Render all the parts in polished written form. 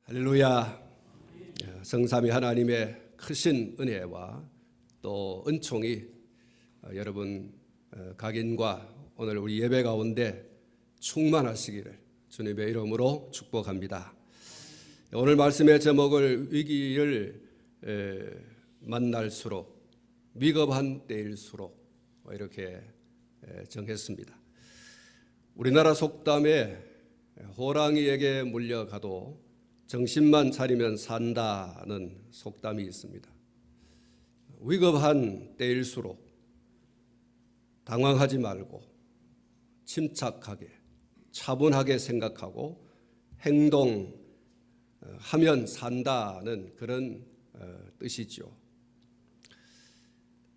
할렐루야. 성삼위 하나님의 크신 은혜와 또 은총이 여러분 각인과 오늘 우리 예배 가운데 충만하시기를 주님의 이름으로 축복합니다. 오늘 말씀의 제목을 위기를 만날수록 위급한 때일수록 이렇게 정했습니다. 우리나라 속담에 호랑이에게 물려가도 정신만 차리면 산다는 속담이 있습니다. 위급한 때일수록 당황하지 말고 침착하게 차분하게 생각하고 행동하면 산다는 그런 뜻이죠.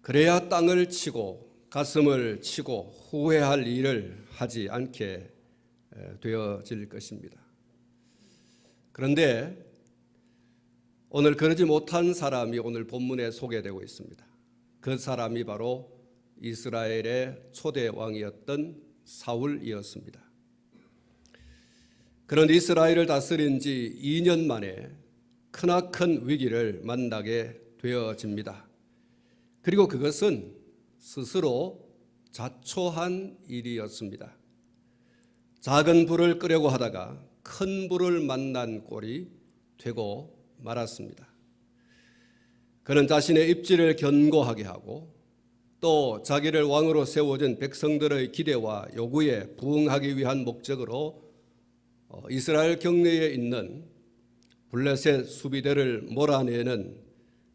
그래야 땅을 치고 가슴을 치고 후회할 일을 하지 않게 되어질 것입니다. 그런데 오늘 그러지 못한 사람이 오늘 본문에 소개되고 있습니다. 그 사람이 바로 이스라엘의 초대 왕이었던 사울이었습니다. 그런 이스라엘을 다스린 지 2년 만에 크나큰 위기를 만나게 되어집니다. 그리고 그것은 스스로 자초한 일이었습니다. 작은 불을 끄려고 하다가 큰 불을 만난 꼴이 되고 말았습니다. 그는 자신의 입지를 견고하게 하고 또 자기를 왕으로 세워준 백성들의 기대와 요구에 부응하기 위한 목적으로 이스라엘 경내에 있는 블레셋 수비대를 몰아내는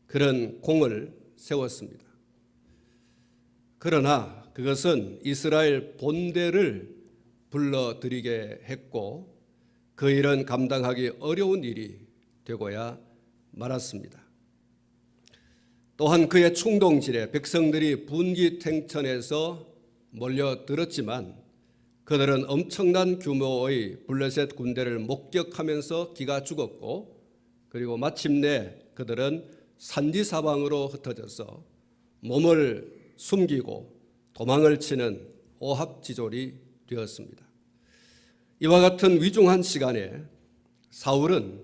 그런 공을 세웠습니다. 그러나 그것은 이스라엘 본대를 불러들이게 했고 그 일은 감당하기 어려운 일이 되고야 말았습니다. 또한 그의 충동질에 백성들이 분기탱천에서 몰려들었지만 그들은 엄청난 규모의 블레셋 군대를 목격하면서 기가 죽었고 그리고 마침내 그들은 산지사방으로 흩어져서 몸을 숨기고 도망을 치는 오합지졸이 되었습니다. 이와 같은 위중한 시간에 사울은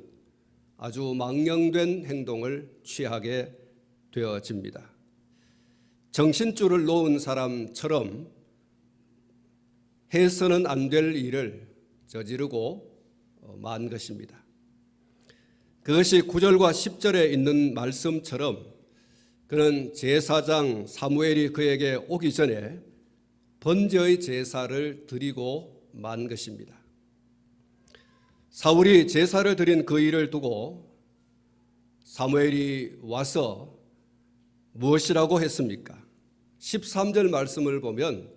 아주 망령된 행동을 취하게 되어집니다. 정신줄을 놓은 사람처럼 해서는 안 될 일을 저지르고 만 것입니다. 그것이 9절과 10절에 있는 말씀처럼 그는 제사장 사무엘이 그에게 오기 전에 번제의 제사를 드리고 만 것입니다. 사울이 제사를 드린 그 일을 두고 사무엘이 와서 무엇이라고 했습니까? 13절 말씀을 보면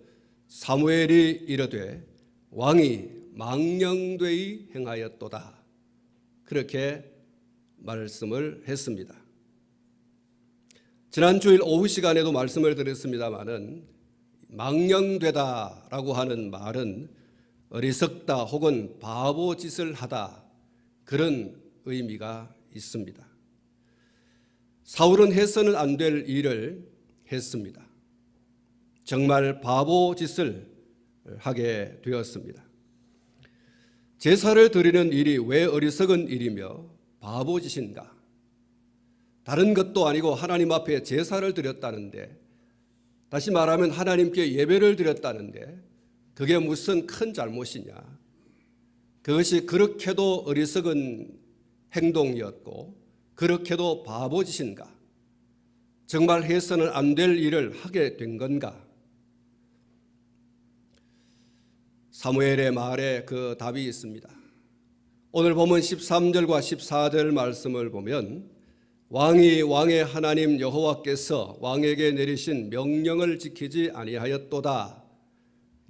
사무엘이 이르되 왕이 망령되이 행하였도다 그렇게 말씀을 했습니다. 지난 주일 오후 시간에도 말씀을 드렸습니다마는 망령되다라고 하는 말은 어리석다 혹은 바보 짓을 하다 그런 의미가 있습니다. 사울은 해서는 안 될 일을 했습니다. 정말 바보 짓을 하게 되었습니다. 제사를 드리는 일이 왜 어리석은 일이며 바보 짓인가? 다른 것도 아니고 하나님 앞에 제사를 드렸다는데, 다시 말하면 하나님께 예배를 드렸다는데 그게 무슨 큰 잘못이냐? 그것이 그렇게도 어리석은 행동이었고 그렇게도 바보짓인가? 정말 해서는 안 될 일을 하게 된 건가? 사무엘의 말에 그 답이 있습니다. 오늘 보면 13절과 14절 말씀을 보면 왕이 왕의 하나님 여호와께서 왕에게 내리신 명령을 지키지 아니하였도다.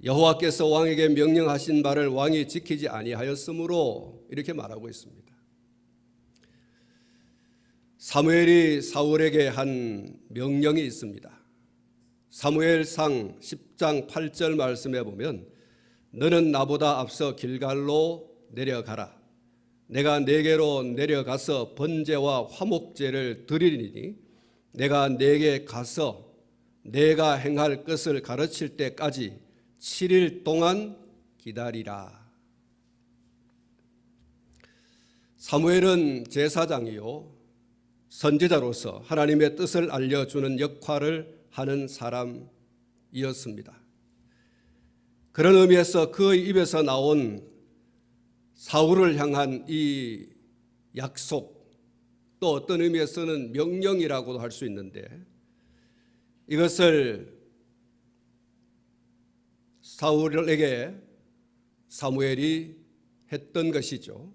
여호와께서 왕에게 명령하신 바를 왕이 지키지 아니하였으므로 이렇게 말하고 있습니다. 사무엘이 사울에게 한 명령이 있습니다. 사무엘상 10장 8절 말씀에 보면 너는 나보다 앞서 길갈로 내려가라. 내가 네게로 내려가서 번제와 화목제를 드리리니 내가 네게 가서 내가 행할 것을 가르칠 때까지 7일 동안 기다리라. 사무엘은 제사장이요 선지자로서 하나님의 뜻을 알려주는 역할을 하는 사람이었습니다. 그런 의미에서 그의 입에서 나온 사울을 향한 이 약속, 또 어떤 의미에서는 명령이라고도 할 수 있는데, 이것을 사울에게 사무엘이 했던 것이죠.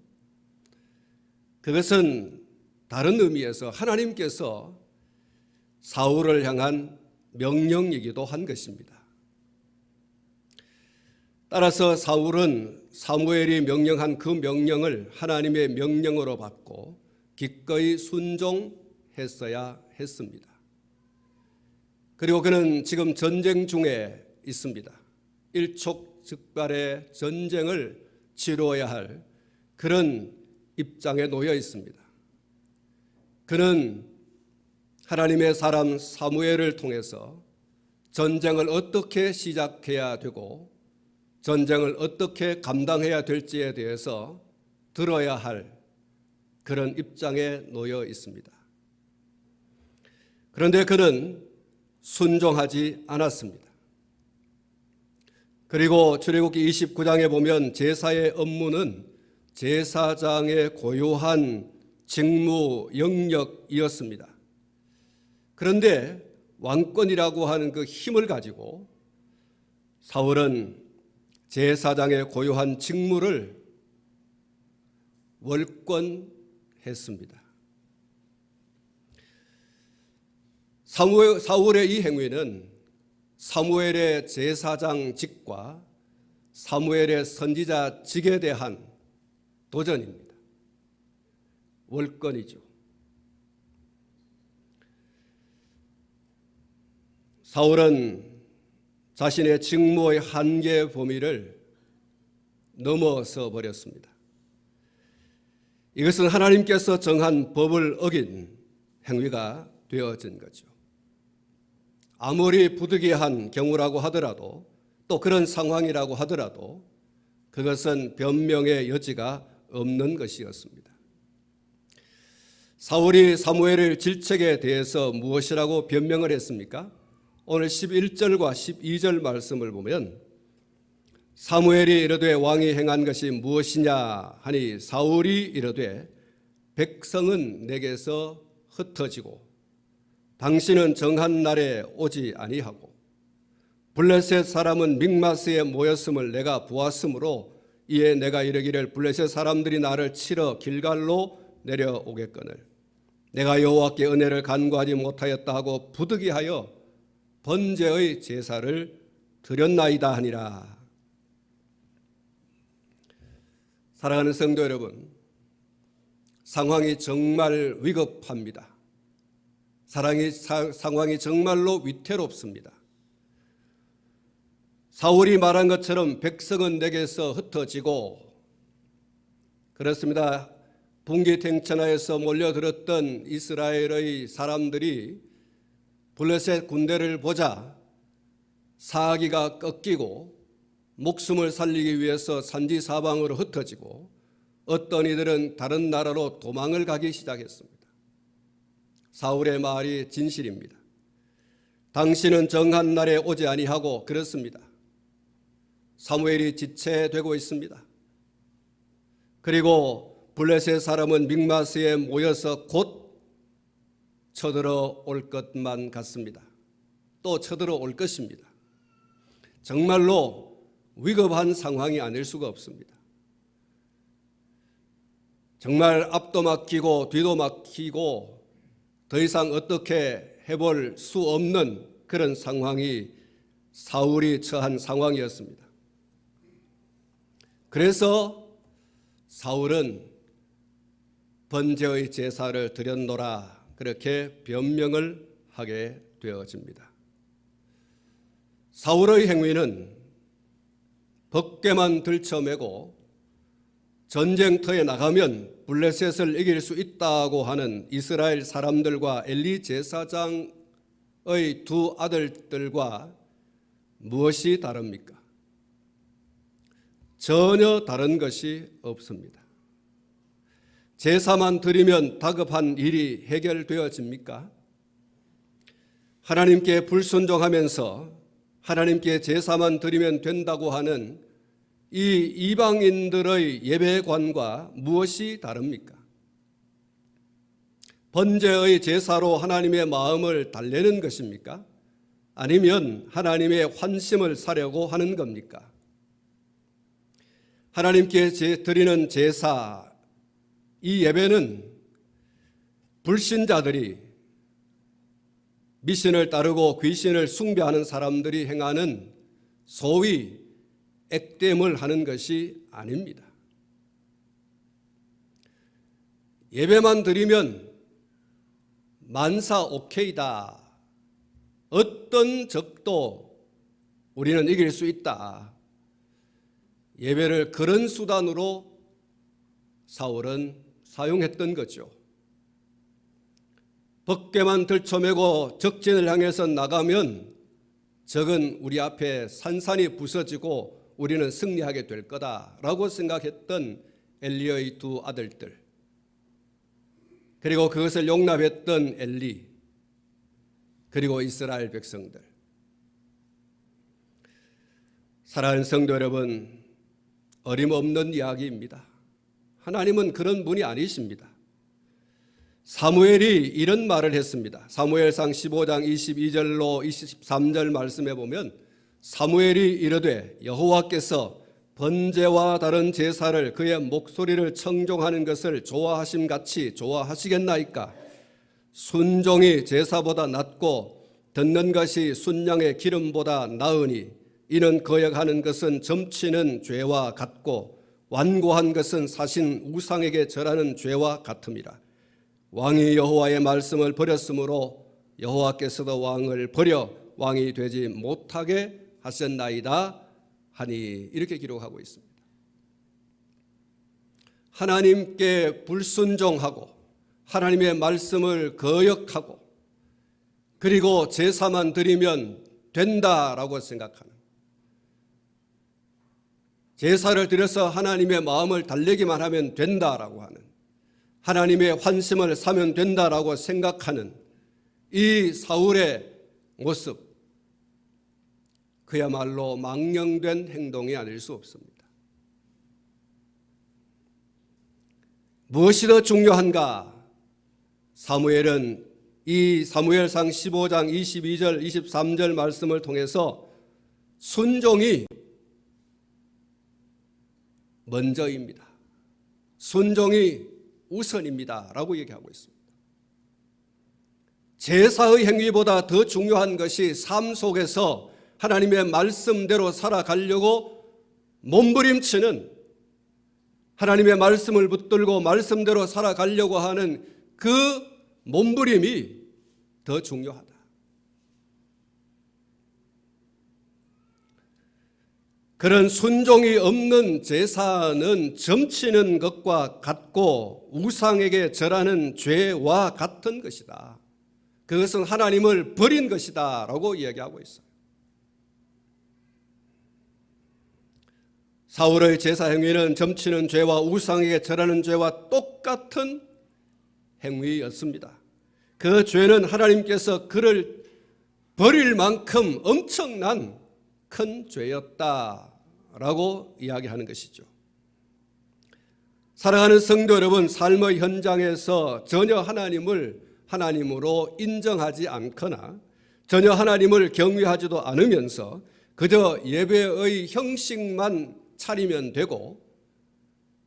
그것은 다른 의미에서 하나님께서 사울을 향한 명령이기도 한 것입니다. 따라서 사울은 사무엘이 명령한 그 명령을 하나님의 명령으로 받고 기꺼이 순종했어야 했습니다. 그리고 그는 지금 전쟁 중에 있습니다. 일촉즉발의 전쟁을 치루어야 할 그런 입장에 놓여 있습니다. 그는 하나님의 사람 사무엘을 통해서 전쟁을 어떻게 시작해야 되고 전쟁을 어떻게 감당해야 될지에 대해서 들어야 할 그런 입장에 놓여 있습니다. 그런데 그는 순종하지 않았습니다. 그리고 출애굽기 29장에 보면 제사의 업무는 제사장의 고유한 직무 영역이었습니다. 그런데 왕권이라고 하는 그 힘을 가지고 사울은 제사장의 고유한 직무를 월권했습니다. 사울의 이 행위는 사무엘의 제사장직과 사무엘의 선지자직에 대한 도전입니다. 월권이죠. 사울은 자신의 직무의 한계 범위를 넘어서 버렸습니다. 이것은 하나님께서 정한 법을 어긴 행위가 되어진 거죠. 아무리 부득이한 경우라고 하더라도 또 그런 상황이라고 하더라도 그것은 변명의 여지가 없는 것이었습니다. 사울이 사무엘의 질책에 대해서 무엇이라고 변명을 했습니까? 오늘 11절과 12절 말씀을 보면 사무엘이 이르되 왕이 행한 것이 무엇이냐 하니 사울이 이르되 백성은 내게서 흩어지고 당신은 정한 날에 오지 아니하고 블레셋 사람은 믹마스에 모였음을 내가 보았으므로 이에 내가 이르기를 블레셋 사람들이 나를 치러 길갈로 내려오겠거늘 내가 여호와께 은혜를 간구하지 못하였다 하고 부득이하여 번제의 제사를 드렸나이다 하니라. 사랑하는 성도 여러분, 상황이 정말 위급합니다. 상황이 정말로 위태롭습니다. 사울이 말한 것처럼 백성은 내게서 흩어지고 그렇습니다. 분기탱천하에서 몰려들었던 이스라엘의 사람들이 블레셋 군대를 보자 사기가 꺾이고 목숨을 살리기 위해서 산지사방으로 흩어지고 어떤 이들은 다른 나라로 도망을 가기 시작했습니다. 사울의 말이 진실입니다. 당신은 정한 날에 오지 아니하고 그렇습니다. 사무엘이 지체되고 있습니다. 그리고 블레셋 사람은 믹마스에 모여서 곧 쳐들어 올 것만 같습니다. 또 쳐들어 올 것입니다. 정말로 위급한 상황이 아닐 수가 없습니다. 정말 앞도 막히고 뒤도 막히고 더 이상 어떻게 해볼 수 없는 그런 상황이 사울이 처한 상황이었습니다. 그래서 사울은 번제의 제사를 드렸노라 그렇게 변명을 하게 되어집니다. 사울의 행위는 법궤만 들쳐매고 전쟁터에 나가면 블레셋을 이길 수 있다고 하는 이스라엘 사람들과 엘리 제사장의 두 아들들과 무엇이 다릅니까? 전혀 다른 것이 없습니다. 제사만 드리면 다급한 일이 해결되어집니까? 하나님께 불순종하면서 하나님께 제사만 드리면 된다고 하는 이 이방인들의 예배관과 무엇이 다릅니까? 번제의 제사로 하나님의 마음을 달래는 것입니까? 아니면 하나님의 환심을 사려고 하는 겁니까? 하나님께 드리는 제사, 이 예배는 불신자들이 미신을 따르고 귀신을 숭배하는 사람들이 행하는 소위 액땜을 하는 것이 아닙니다. 예배만 드리면 만사 오케이다. 어떤 적도 우리는 이길 수 있다. 예배를 그런 수단으로 사울은 사용했던 거죠. 벗개만 들쳐매고 적진을 향해서 나가면 적은 우리 앞에 산산이 부서지고 우리는 승리하게 될 거다라고 생각했던 엘리의 두 아들들, 그리고 그것을 용납했던 엘리, 그리고 이스라엘 백성들. 사랑하는 성도 여러분, 어림없는 이야기입니다. 하나님은 그런 분이 아니십니다. 사무엘이 이런 말을 했습니다. 사무엘상 15장 22절로 23절 말씀해 보면 사무엘이 이르되 여호와께서 번제와 다른 제사를 그의 목소리를 청종하는 것을 좋아하심같이 좋아하시겠나이까? 순종이 제사보다 낫고 듣는 것이 순양의 기름보다 나으니 이는 거역하는 것은 점치는 죄와 같고 완고한 것은 사신 우상에게 절하는 죄와 같음이라. 왕이 여호와의 말씀을 버렸으므로 여호와께서도 왕을 버려 왕이 되지 못하게 하셨나이다 하니, 이렇게 기록하고 있습니다. 하나님께 불순종하고 하나님의 말씀을 거역하고 그리고 제사만 드리면 된다라고 생각하는, 제사를 드려서 하나님의 마음을 달래기만 하면 된다라고 하는, 하나님의 환심을 사면 된다라고 생각하는 이 사울의 모습, 그야말로 망령된 행동이 아닐 수 없습니다. 무엇이 더 중요한가? 사무엘은 이 사무엘상 15장 22절 23절 말씀을 통해서 순종이 먼저입니다. 순종이 우선입니다 라고 얘기하고 있습니다. 제사의 행위보다 더 중요한 것이 삶 속에서 하나님의 말씀대로 살아가려고 몸부림치는, 하나님의 말씀을 붙들고 말씀대로 살아가려고 하는 그 몸부림이 더 중요하다. 그런 순종이 없는 제사는 점치는 것과 같고 우상에게 절하는 죄와 같은 것이다. 그것은 하나님을 버린 것이다 라고 이야기하고 있어요. 사울의 제사 행위는 점치는 죄와 우상에게 절하는 죄와 똑같은 행위였습니다. 그 죄는 하나님께서 그를 버릴 만큼 엄청난 큰 죄였다라고 이야기하는 것이죠. 사랑하는 성도 여러분, 삶의 현장에서 전혀 하나님을 하나님으로 인정하지 않거나 전혀 하나님을 경외하지도 않으면서 그저 예배의 형식만 차리면 되고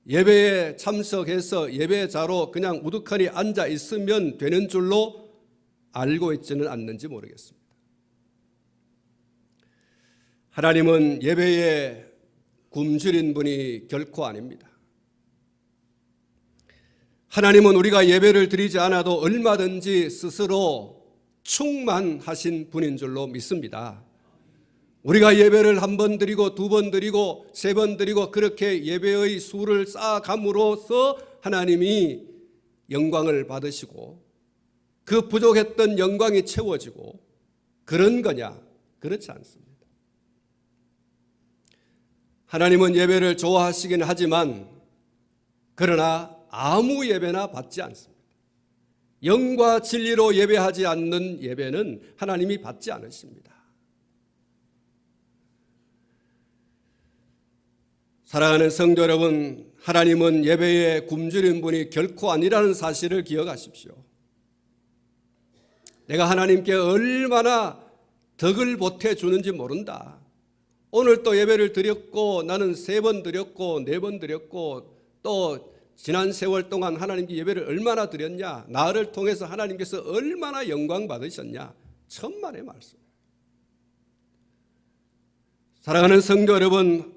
예배에 참석해서 예배자로 그냥 우두커니 앉아 있으면 되는 줄로 알고 있지는 않는지 모르겠습니다. 하나님은 예배에 굶주린 분이 결코 아닙니다. 하나님은 우리가 예배를 드리지 않아도 얼마든지 스스로 충만하신 분인 줄로 믿습니다. 우리가 예배를 한 번 드리고 두 번 드리고 세 번 드리고 그렇게 예배의 수를 쌓아감으로써 하나님이 영광을 받으시고 그 부족했던 영광이 채워지고 그런 거냐? 그렇지 않습니다. 하나님은 예배를 좋아하시긴 하지만 그러나 아무 예배나 받지 않습니다. 영과 진리로 예배하지 않는 예배는 하나님이 받지 않으십니다. 사랑하는 성도 여러분, 하나님은 예배에 굶주린 분이 결코 아니라는 사실을 기억하십시오. 내가 하나님께 얼마나 덕을 보태주는지 모른다. 오늘 또 예배를 드렸고 나는 3번 드렸고 4번 드렸고 또 지난 세월 동안 하나님께 예배를 얼마나 드렸냐, 나를 통해서 하나님께서 얼마나 영광 받으셨냐, 천만의 말씀. 사랑하는 성도 여러분,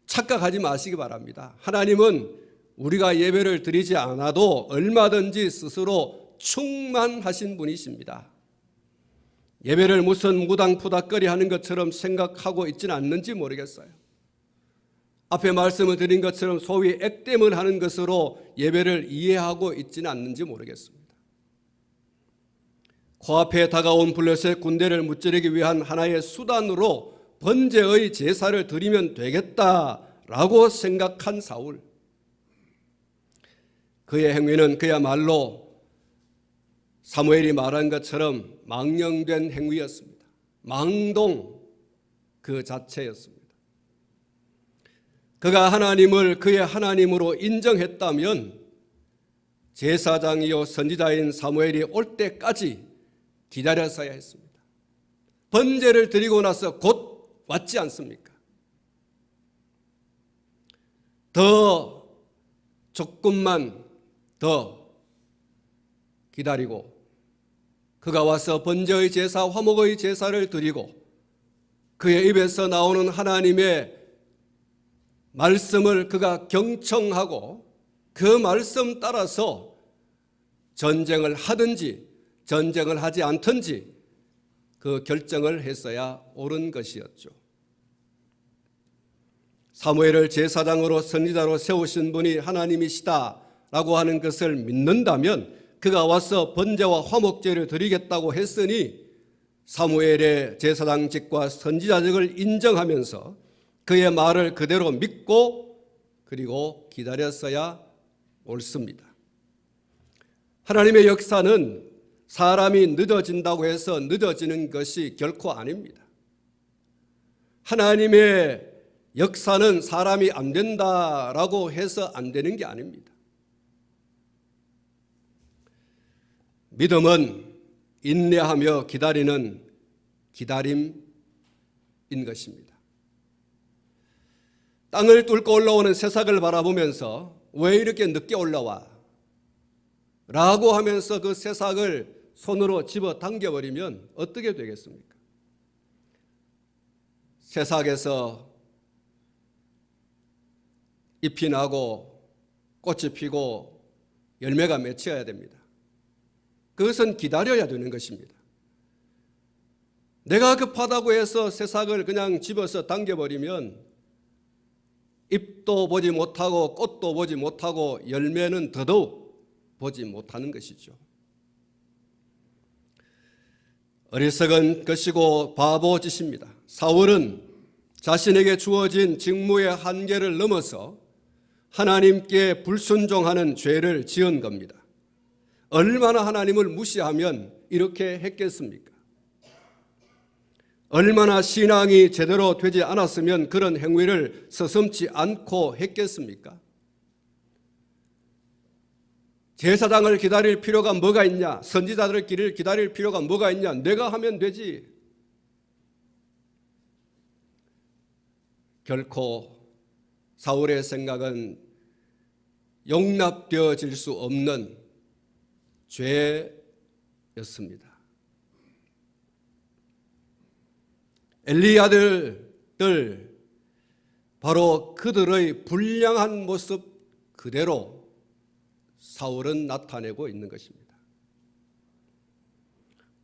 착각하지 마시기 바랍니다. 하나님은 우리가 예배를 드리지 않아도 얼마든지 스스로 충만하신 분이십니다. 예배를 무슨 무당푸닥거리 하는 것처럼 생각하고 있지는 않는지 모르겠어요. 앞에 말씀을 드린 것처럼 소위 액땜을 하는 것으로 예배를 이해하고 있지는 않는지 모르겠습니다. 코앞에 다가온 블레셋 군대를 무찌르기 위한 하나의 수단으로 번제의 제사를 드리면 되겠다라고 생각한 사울. 그의 행위는 그야말로 사무엘이 말한 것처럼 망령된 행위였습니다. 망동 그 자체였습니다. 그가 하나님을 그의 하나님으로 인정했다면 제사장이요 선지자인 사무엘이 올 때까지 기다렸어야 했습니다. 번제를 드리고 나서 곧 왔지 않습니까? 더 조금만 더 기다리고 그가 와서 번제의 제사, 화목의 제사를 드리고 그의 입에서 나오는 하나님의 말씀을 그가 경청하고 그 말씀 따라서 전쟁을 하든지 전쟁을 하지 않든지 그 결정을 했어야 옳은 것이었죠. 사무엘을 제사장으로 선지자로 세우신 분이 하나님이시다라고 하는 것을 믿는다면 그가 와서 번제와 화목제를 드리겠다고 했으니 사무엘의 제사장직과 선지자직을 인정하면서 그의 말을 그대로 믿고 그리고 기다렸어야 옳습니다. 하나님의 역사는 사람이 늦어진다고 해서 늦어지는 것이 결코 아닙니다. 하나님의 역사는 사람이 안 된다라고 해서 안 되는 게 아닙니다. 믿음은 인내하며 기다리는 기다림인 것입니다. 땅을 뚫고 올라오는 새싹을 바라보면서 왜 이렇게 늦게 올라와? 라고 하면서 그 새싹을 손으로 집어 당겨버리면 어떻게 되겠습니까? 새싹에서 잎이 나고 꽃이 피고 열매가 맺혀야 됩니다. 그것은 기다려야 되는 것입니다. 내가 급하다고 해서 새싹을 그냥 집어서 당겨버리면 잎도 보지 못하고 꽃도 보지 못하고 열매는 더더욱 보지 못하는 것이죠. 어리석은 것이고 바보 짓입니다. 사울은 자신에게 주어진 직무의 한계를 넘어서 하나님께 불순종하는 죄를 지은 겁니다. 얼마나 하나님을 무시하면 이렇게 했겠습니까? 얼마나 신앙이 제대로 되지 않았으면 그런 행위를 서슴지 않고 했겠습니까? 제사장을 기다릴 필요가 뭐가 있냐? 선지자들을 기다릴 필요가 뭐가 있냐? 내가 하면 되지. 결코 사울의 생각은 용납되어질 수 없는 죄였습니다. 엘리 아들들 바로 그들의 불량한 모습 그대로 사울은 나타내고 있는 것입니다.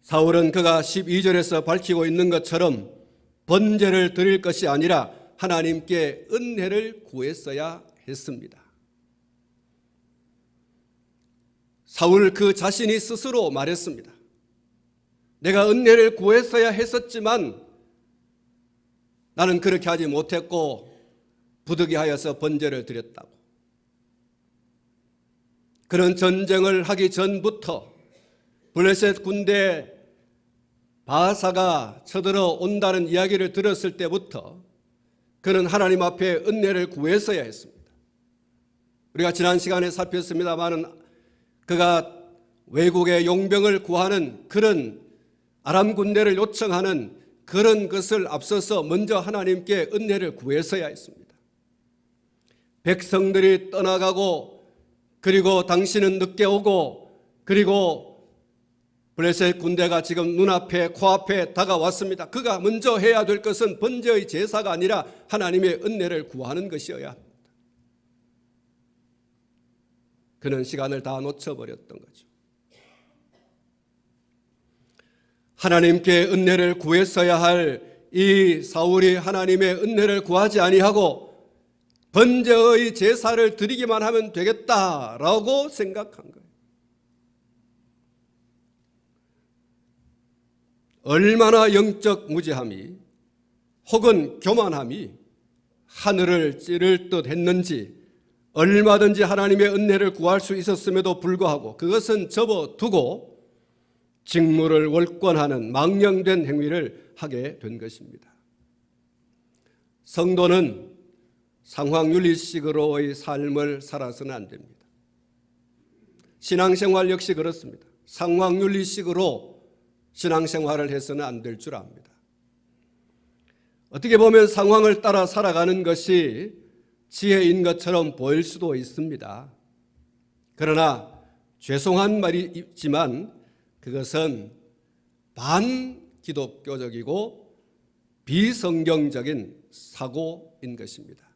사울은 그가 12절에서 밝히고 있는 것처럼 번제를 드릴 것이 아니라 하나님께 은혜를 구했어야 했습니다. 사울 그 자신이 스스로 말했습니다. 내가 은혜를 구했어야 했었지만 나는 그렇게 하지 못했고 부득이하여서 번제를 드렸다고. 그런 전쟁을 하기 전부터 블레셋 군대 바사가 쳐들어 온다는 이야기를 들었을 때부터 그는 하나님 앞에 은혜를 구했어야 했습니다. 우리가 지난 시간에 살폈습니다마는 그가 외국의 용병을 구하는 그런 아람 군대를 요청하는 그런 것을 앞서서 먼저 하나님께 은혜를 구했어야 했습니다. 백성들이 떠나가고 그리고 당신은 늦게 오고 그리고 블레셋 군대가 지금 눈앞에 코앞에 다가왔습니다. 그가 먼저 해야 될 것은 번제의 제사가 아니라 하나님의 은혜를 구하는 것이어야 합니다. 그는 시간을 다 놓쳐버렸던 거죠. 하나님께 은혜를 구했어야 할 이 사울이 하나님의 은혜를 구하지 아니하고 번제의 제사를 드리기만 하면 되겠다라고 생각한 거예요. 얼마나 영적 무지함이 혹은 교만함이 하늘을 찌를 듯 했는지 얼마든지 하나님의 은혜를 구할 수 있었음에도 불구하고 그것은 접어두고 직무를 월권하는 망령된 행위를 하게 된 것입니다. 성도는 상황윤리식으로의 삶을 살아서는 안 됩니다. 신앙생활 역시 그렇습니다. 상황윤리식으로 신앙생활을 해서는 안 될 줄 압니다. 어떻게 보면 상황을 따라 살아가는 것이 지혜인 것처럼 보일 수도 있습니다. 그러나 죄송한 말이지만 그것은 반기독교적이고 비성경적인 사고인 것입니다.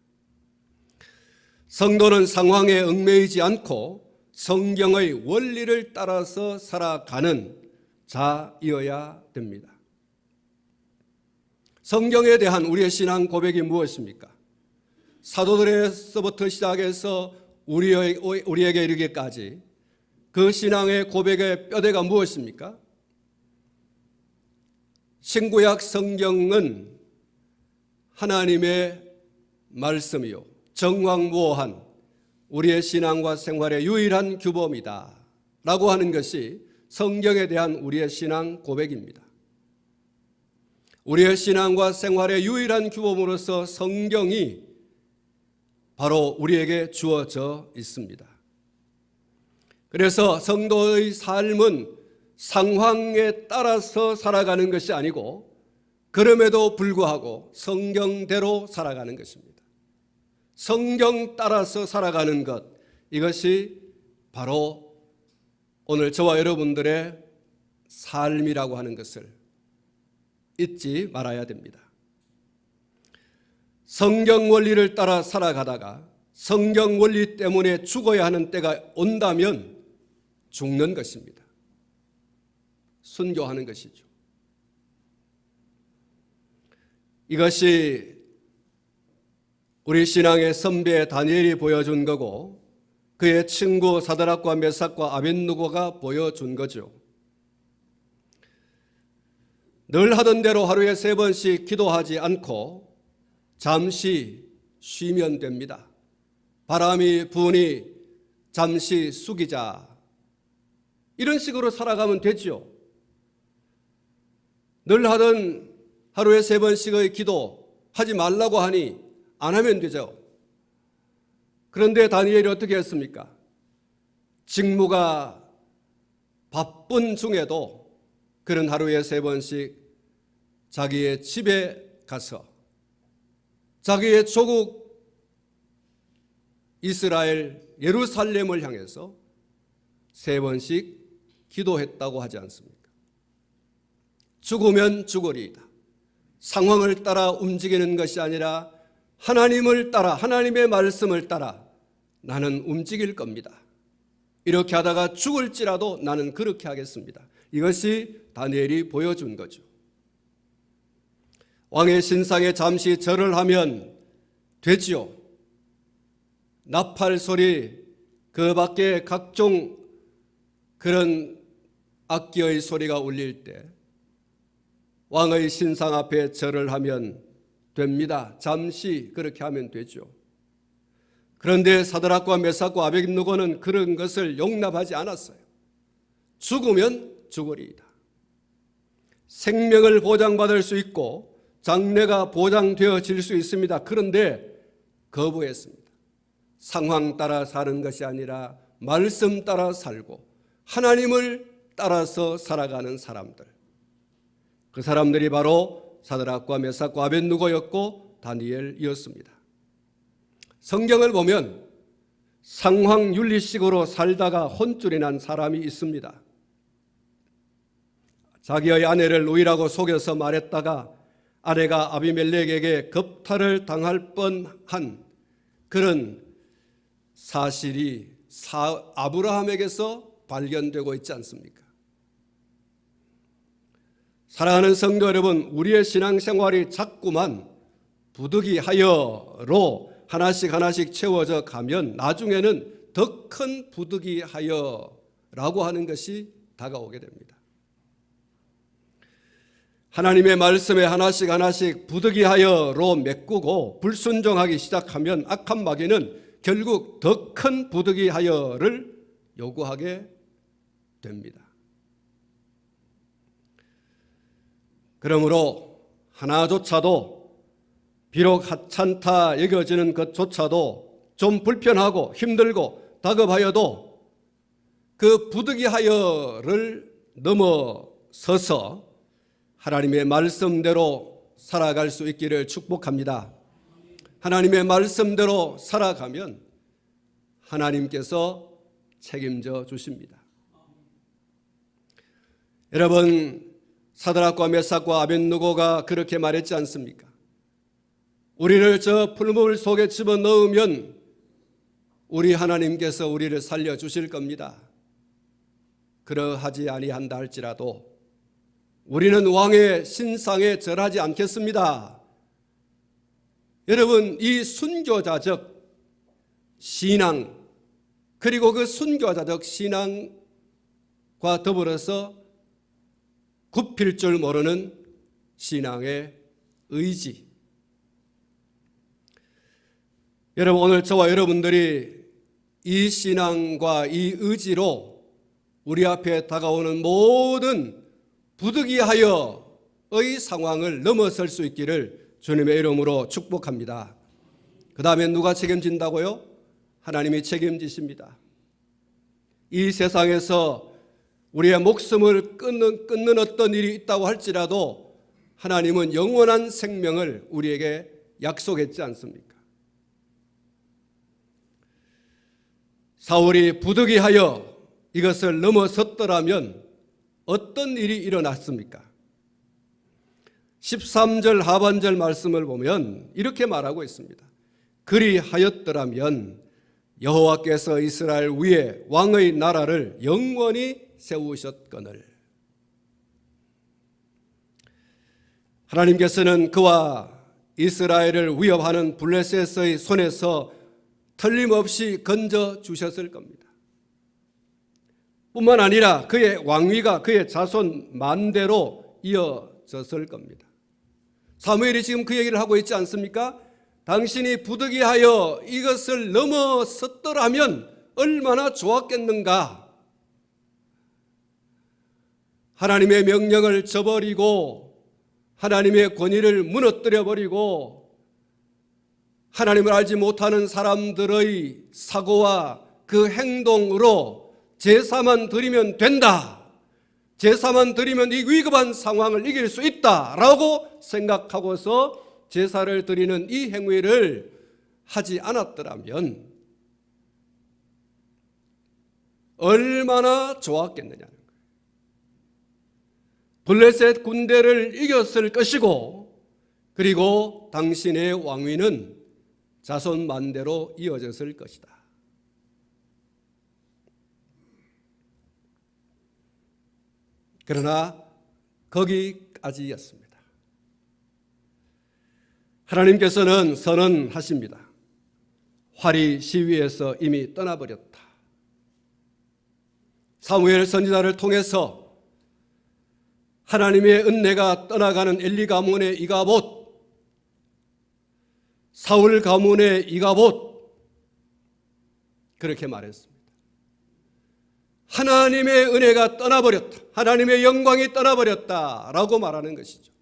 성도는 상황에 얽매이지 않고 성경의 원리를 따라서 살아가는 자이어야 됩니다. 성경에 대한 우리의 신앙 고백이 무엇입니까? 사도들에서부터 시작해서 우리에게 이르기까지 그 신앙의 고백의 뼈대가 무엇입니까? 신구약 성경은 하나님의 말씀이요 정확무오한 우리의 신앙과 생활의 유일한 규범이다 라고 하는 것이 성경에 대한 우리의 신앙 고백입니다. 우리의 신앙과 생활의 유일한 규범으로서 성경이 바로 우리에게 주어져 있습니다. 그래서 성도의 삶은 상황에 따라서 살아가는 것이 아니고 그럼에도 불구하고 성경대로 살아가는 것입니다. 성경 따라서 살아가는 것, 이것이 바로 오늘 저와 여러분들의 삶이라고 하는 것을 잊지 말아야 됩니다. 성경 원리를 따라 살아가다가 성경 원리 때문에 죽어야 하는 때가 온다면 죽는 것입니다. 순교하는 것이죠. 이것이 우리 신앙의 선배 다니엘이 보여준 거고 그의 친구 사드락과 메삭과 아벳느고가 보여준 거죠. 늘 하던 대로 하루에 3번씩 기도하지 않고 잠시 쉬면 됩니다. 바람이 부으니 잠시 숙이자. 이런 식으로 살아가면 되죠. 늘 하던 하루에 3번씩의 기도 하지 말라고 하니 안 하면 되죠. 그런데 다니엘이 어떻게 했습니까? 직무가 바쁜 중에도 그는 하루에 3번씩 자기의 집에 가서 자기의 조국 이스라엘 예루살렘을 향해서 3번씩 기도했다고 하지 않습니까? 죽으면 죽으리이다. 상황을 따라 움직이는 것이 아니라 하나님을 따라, 하나님의 말씀을 따라 나는 움직일 겁니다. 이렇게 하다가 죽을지라도 나는 그렇게 하겠습니다. 이것이 다니엘이 보여준 거죠. 왕의 신상에 잠시 절을 하면 되지요. 나팔 소리, 그 밖에 각종 그런 악기의 소리가 울릴 때 왕의 신상 앞에 절을 하면 됩니다. 잠시 그렇게 하면 되죠. 그런데 사드락과 메삭과 아벳느고는 그런 것을 용납하지 않았어요. 죽으면 죽으리이다. 생명을 보장받을 수 있고 장래가 보장되어질 수 있습니다. 그런데 거부했습니다. 상황 따라 사는 것이 아니라 말씀 따라 살고 하나님을 따라서 살아가는 사람들. 그 사람들이 바로 사드락과 메삭과 아벳느고였고 다니엘이었습니다. 성경을 보면 상황 윤리식으로 살다가 혼쭐이 난 사람이 있습니다. 자기의 아내를 노이라고 속여서 말했다가 아내가 아비멜렉에게 겁탈을 당할 뻔한 그런 사실이 아브라함에게서 발견되고 있지 않습니까? 사랑하는 성도 여러분, 우리의 신앙생활이 자꾸만 부득이하여로 하나씩 채워져 가면 나중에는 더 큰 부득이하여라고 하는 것이 다가오게 됩니다. 하나님의 말씀에 하나씩 부득이하여로 메꾸고 불순종하기 시작하면 악한 마귀는 결국 더 큰 부득이하여를 요구하게 됩니다. 그러므로 하나조차도 비록 하찮다 여겨지는 것조차도 좀 불편하고 힘들고 다급하여도 그 부득이하여를 넘어서서 하나님의 말씀대로 살아갈 수 있기를 축복합니다. 하나님의 말씀대로 살아가면 하나님께서 책임져 주십니다. 여러분, 사드락과 메삭과 아벳느고가 그렇게 말했지 않습니까? 우리를 저 풀물 속에 집어넣으면 우리 하나님께서 우리를 살려주실 겁니다. 그러하지 아니한다 할지라도 우리는 왕의 신상에 절하지 않겠습니다. 여러분, 이 순교자적 신앙 그리고 그 순교자적 신앙과 더불어서 굽힐 줄 모르는 신앙의 의지. 여러분, 오늘 저와 여러분들이 이 신앙과 이 의지로 우리 앞에 다가오는 모든 부득이하여의 상황을 넘어설 수 있기를 주님의 이름으로 축복합니다. 그 다음에 누가 책임진다고요? 하나님이 책임지십니다. 이 세상에서 우리의 목숨을 끊는 어떤 일이 있다고 할지라도 하나님은 영원한 생명을 우리에게 약속했지 않습니까? 사울이 부득이하여 이것을 넘어섰더라면 어떤 일이 일어났습니까? 13절 하반절 말씀을 보면 이렇게 말하고 있습니다. 그리하였더라면 여호와께서 이스라엘 위에 왕의 나라를 영원히 세우셨거늘. 하나님께서는 그와 이스라엘을 위협하는 블레셋의 손에서 틀림없이 건져 주셨을 겁니다. 뿐만 아니라 그의 왕위가 그의 자손 만대로 이어졌을 겁니다. 사무엘이 지금 그 얘기를 하고 있지 않습니까? 당신이 부득이하여 이것을 넘어섰더라면 얼마나 좋았겠는가. 하나님의 명령을 저버리고 하나님의 권위를 무너뜨려버리고 하나님을 알지 못하는 사람들의 사고와 그 행동으로 제사만 드리면 된다. 제사만 드리면 이 위급한 상황을 이길 수 있다라고 생각하고서 제사를 드리는 이 행위를 하지 않았더라면 얼마나 좋았겠느냐는 거예요. 블레셋 군대를 이겼을 것이고 그리고 당신의 왕위는 자손 만대로 이어졌을 것이다. 그러나 거기까지였습니다. 하나님께서는 선언하십니다. 활이 시위에서 이미 떠나버렸다. 사무엘 선지자를 통해서 하나님의 은혜가 떠나가는 엘리 가문의 이가봇, 사울 가문의 이가봇, 그렇게 말했습니다. 하나님의 은혜가 떠나버렸다. 하나님의 영광이 떠나버렸다라고 말하는 것이죠.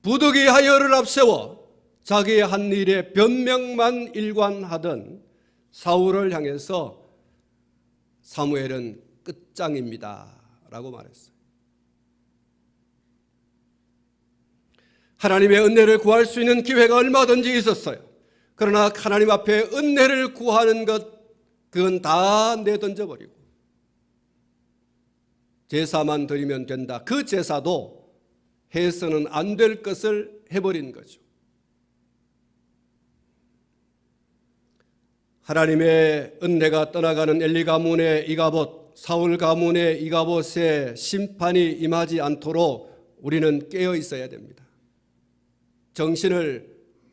부득이하여를 앞세워 자기의 한 일에 변명만 일관하던 사울을 향해서 사무엘은 끝장입니다 라고 말했어요. 하나님의 은혜를 구할 수 있는 기회가 얼마든지 있었어요. 그러나 하나님 앞에 은혜를 구하는 것, 그건 다 내던져버리고 제사만 드리면 된다. 그 제사도 해서는 안 될 것을 해버린 거죠. 하나님의 은혜가 떠나가는 엘리 가문의 이가봇, 사울 가문의 이가봇의 심판이 임하지 않도록 우리는 깨어 있어야 됩니다. 정신을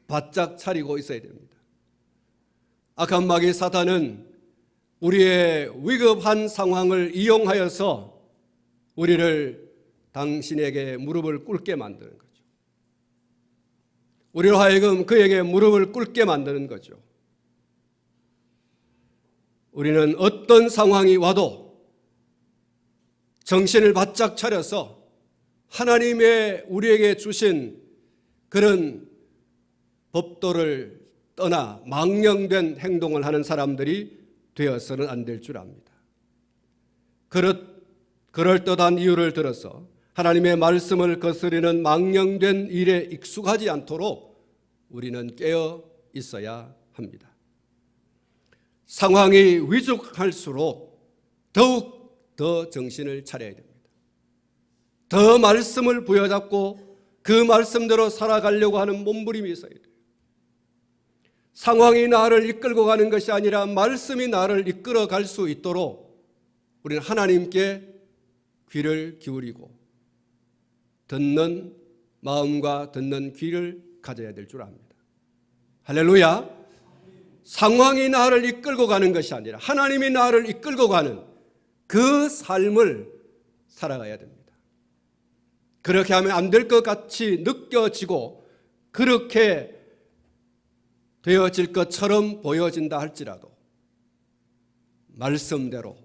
바짝 차리고 있어야 됩니다. 악한 마귀 사탄은 우리의 위급한 상황을 이용하여서 우리를 당신에게 무릎을 꿇게 만드는 거죠. 우리로 하여금 그에게 무릎을 꿇게 만드는 거죠. 우리는 어떤 상황이 와도 정신을 바짝 차려서 하나님의 우리에게 주신 그런 법도를 떠나 망령된 행동을 하는 사람들이 되어서는 안 될 줄 압니다. 그럴듯한 이유를 들어서 하나님의 말씀을 거스르는 망령된 일에 익숙하지 않도록 우리는 깨어 있어야 합니다. 상황이 위축할수록 더욱 더 정신을 차려야 됩니다. 더 말씀을 부여잡고 그 말씀대로 살아가려고 하는 몸부림이 있어야 돼요. 상황이 나를 이끌고 가는 것이 아니라 말씀이 나를 이끌어 갈 수 있도록 우리는 하나님께 귀를 기울이고 듣는 마음과 듣는 귀를 가져야 될 줄 압니다. 할렐루야. 상황이 나를 이끌고 가는 것이 아니라 하나님이 나를 이끌고 가는 그 삶을 살아가야 됩니다. 그렇게 하면 안 될 것 같이 느껴지고 그렇게 되어질 것처럼 보여진다 할지라도 말씀대로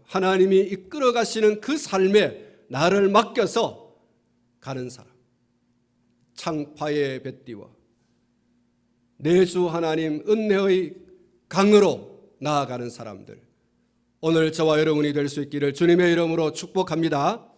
하나님이 이끌어 가시는 그 삶에 나를 맡겨서 가는 사람, 창파의 뱃띠와 내주 하나님 은혜의 강으로 나아가는 사람들, 오늘 저와 여러분이 될 수 있기를 주님의 이름으로 축복합니다.